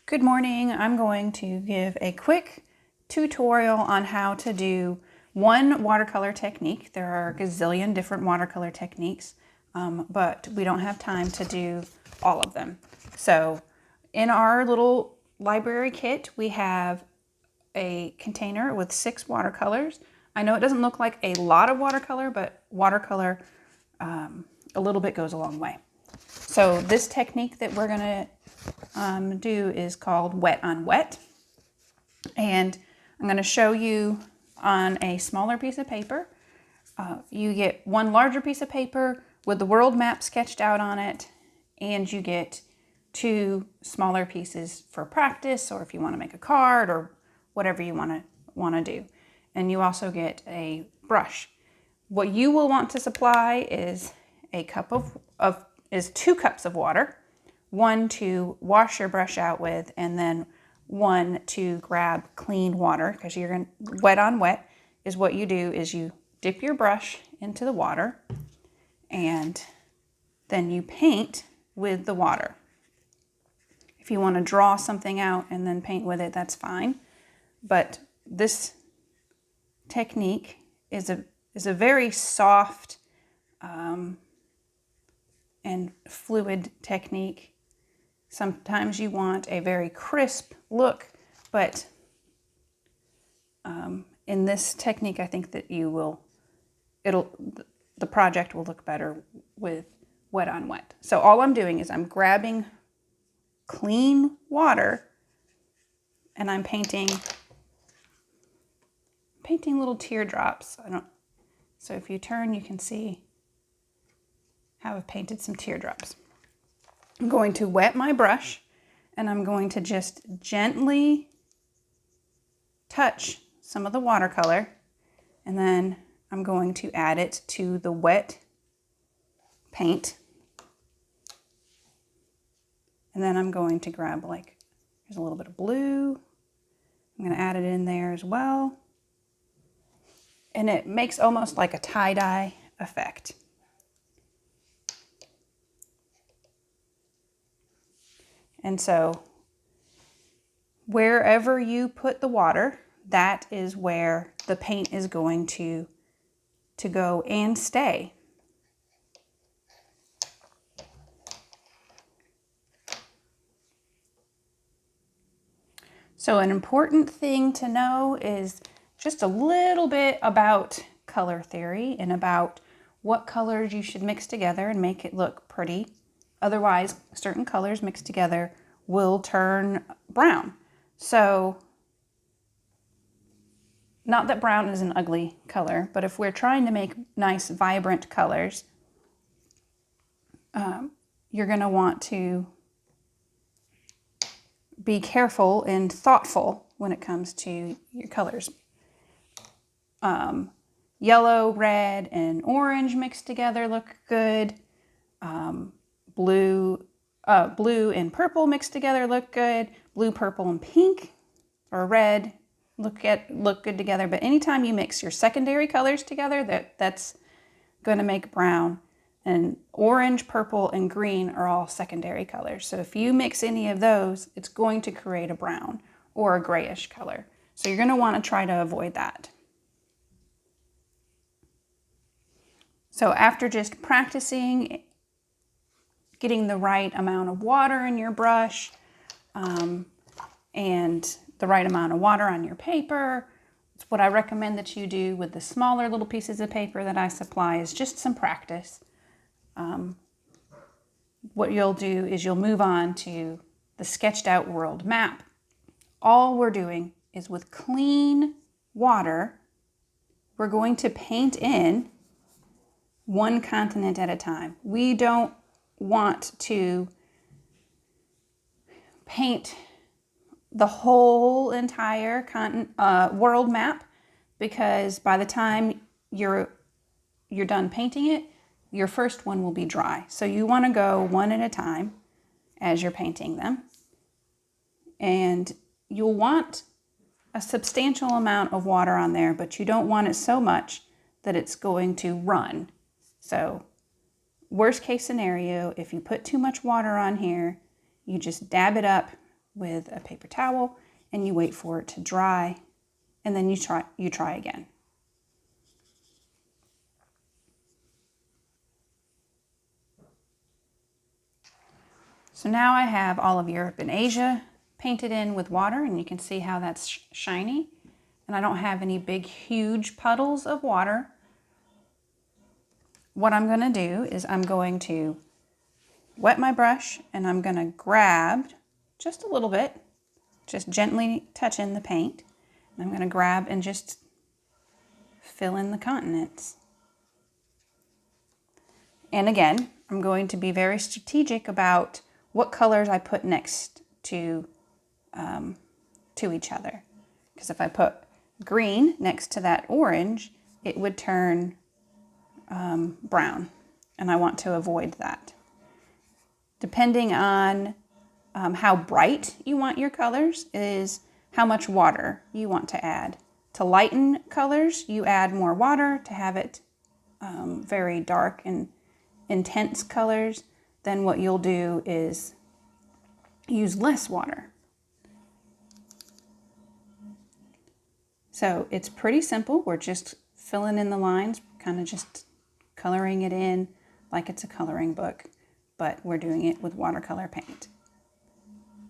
Good morning. I'm going to give a quick tutorial on how to do one watercolor technique. There are a gazillion different watercolor techniques, but we don't have time to do all of them. So in our little library kit, we have a container with 6 watercolors. I know it doesn't look like a lot of watercolor, but watercolor, a little bit goes a long way. So this technique that we're going to do is called wet on wet, and I'm going to show you on a smaller piece of paper. You get one larger piece of paper with the world map sketched out on it, and you get 2 smaller pieces for practice, or if you want to make a card or whatever you want to do. And you also get a brush. What you will want to supply is a cup of 2 cups of water, 1 to wash your brush out with, and then 1 to grab clean water, because you're going to wet on wet is what you do is you dip your brush into the water and then you paint with the water. If you want to draw something out and then paint with it, that's fine. But this technique is a very soft and fluid technique. Sometimes you want a very crisp look, but in this technique, I think that the project will look better with wet on wet. So all I'm doing is I'm grabbing clean water and I'm painting little teardrops. So if you turn, you can see how I've painted some teardrops. I'm going to wet my brush and I'm going to just gently touch some of the watercolor, and then I'm going to add it to the wet paint. And then I'm going to grab, here's a little bit of blue. I'm going to add it in there as well. And it makes almost like a tie-dye effect. And so wherever you put the water, that is where the paint is going to go and stay. So an important thing to know is just a little bit about color theory and about what colors you should mix together and make it look pretty. Otherwise, certain colors mixed together will turn brown. So, not that brown is an ugly color, but if we're trying to make nice, vibrant colors, you're going to want to be careful and thoughtful when it comes to your colors. Yellow, red, and orange mixed together look good. Blue and purple mixed together look good. Blue, purple, and pink or red look good together. But anytime you mix your secondary colors together, that's going to make brown. And orange, purple, and green are all secondary colors. So if you mix any of those, it's going to create a brown or a grayish color. So you're going to want to try to avoid that. So after just practicing getting the right amount of water in your brush and the right amount of water on your paper, it's what I recommend that you do with the smaller little pieces of paper that I supply is just some practice. What you'll do is you'll move on to the sketched out world map. All we're doing is with clean water, we're going to paint in one continent at a time. We don't want to paint the whole entire world map, because by the time you're done painting it, your first one will be dry. So you want to go one at a time as you're painting them. And you'll want a substantial amount of water on there, but you don't want it so much that it's going to run. So worst case scenario, if you put too much water on here, you just dab it up with a paper towel and you wait for it to dry, and then you try again. So now I have all of Europe and Asia painted in with water, and you can see how that's shiny. And I don't have any big, huge puddles of water. What I'm going to do is I'm going to wet my brush, and I'm going to grab just a little bit, just gently touch in the paint. And I'm going to grab and just fill in the continents. And again, I'm going to be very strategic about what colors I put next to each other. Because if I put green next to that orange, it would turn brown, and I want to avoid that. Depending on how bright you want your colors is how much water you want to add. To lighten colors, you add more water. To have it very dark and intense colors, then what you'll do is use less water. So it's pretty simple. We're just filling in the lines, kind of just coloring it in like it's a coloring book, but we're doing it with watercolor paint.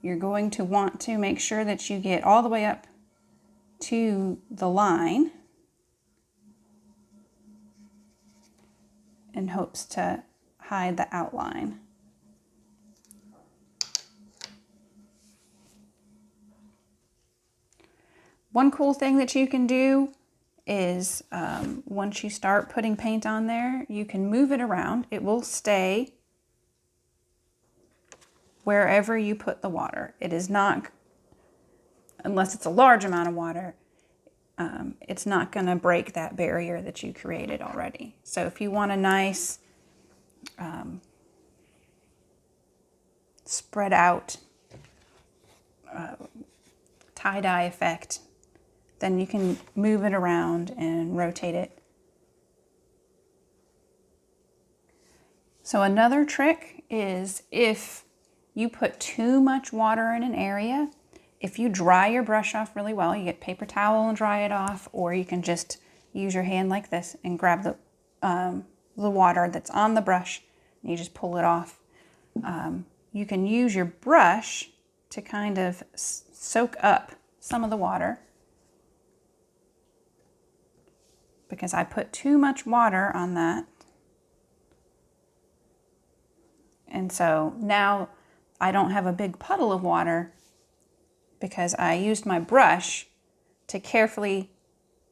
You're going to want to make sure that you get all the way up to the line in hopes to hide the outline. One cool thing that you can do is once you start putting paint on there, you can move it around. It will stay wherever you put the water. It is not, unless it's a large amount of water, it's not going to break that barrier that you created already. So if you want a nice spread out tie-dye effect, then you can move it around and rotate it. So another trick is if you put too much water in an area, if you dry your brush off really well, you get paper towel and dry it off, or you can just use your hand like this and grab the water that's on the brush and you just pull it off. You can use your brush to kind of soak up some of the water, because I put too much water on that. And so now I don't have a big puddle of water because I used my brush to carefully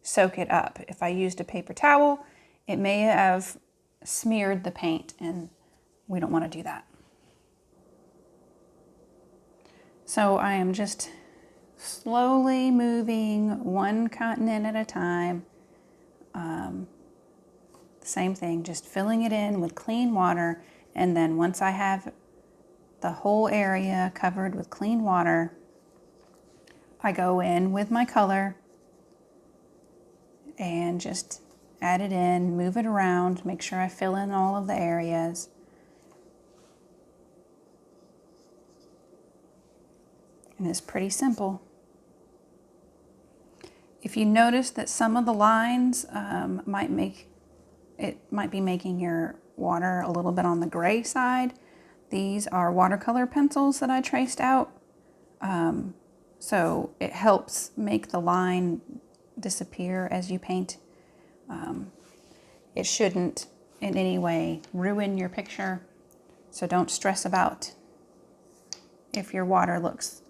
soak it up. If I used a paper towel, it may have smeared the paint, and we don't want to do that. So I am just slowly moving one continent at a time. Same thing, just filling it in with clean water, and then once I have the whole area covered with clean water, I go in with my color and just add it in, move it around, make sure I fill in all of the areas. And it's pretty simple. If you notice that some of the lines might be making your water a little bit on the gray side, these are watercolor pencils that I traced out. So it helps make the line disappear as you paint. It shouldn't in any way ruin your picture, so don't stress about if your water looks,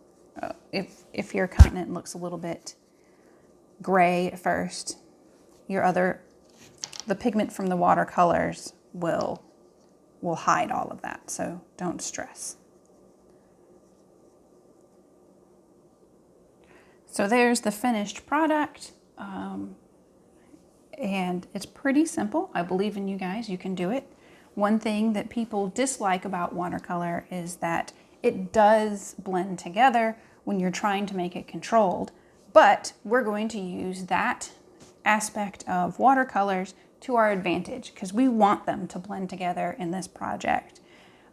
if your continent looks a little bit gray at first. The pigment from the watercolors will hide all of that, so don't stress. So there's the finished product, and it's pretty simple. I believe in you guys, you can do it. One thing that people dislike about watercolor is that it does blend together when you're trying to make it controlled, but we're going to use that aspect of watercolors to our advantage because we want them to blend together in this project.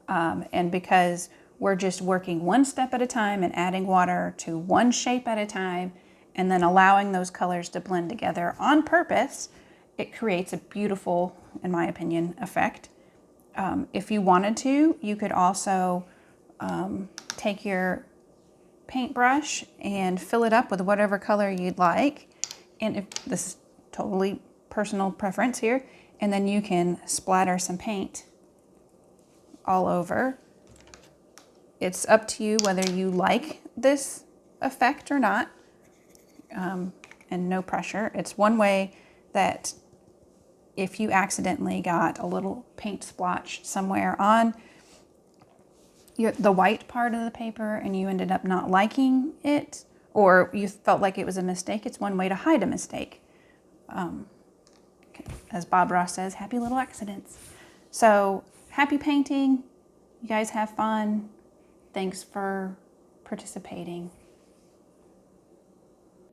And because we're just working one step at a time and adding water to one shape at a time, and then allowing those colors to blend together on purpose. It creates a beautiful, in my opinion, effect. If you wanted to, you could also take your paintbrush and fill it up with whatever color you'd like. And if this is totally personal preference here, and then you can splatter some paint all over. It's up to you whether you like this effect or not, and no pressure. It's one way that if you accidentally got a little paint splotch somewhere on the white part of the paper and you ended up not liking it, or you felt like it was a mistake, it's one way to hide a mistake. As Bob Ross says, happy little accidents. So happy painting. You guys have fun. Thanks for participating.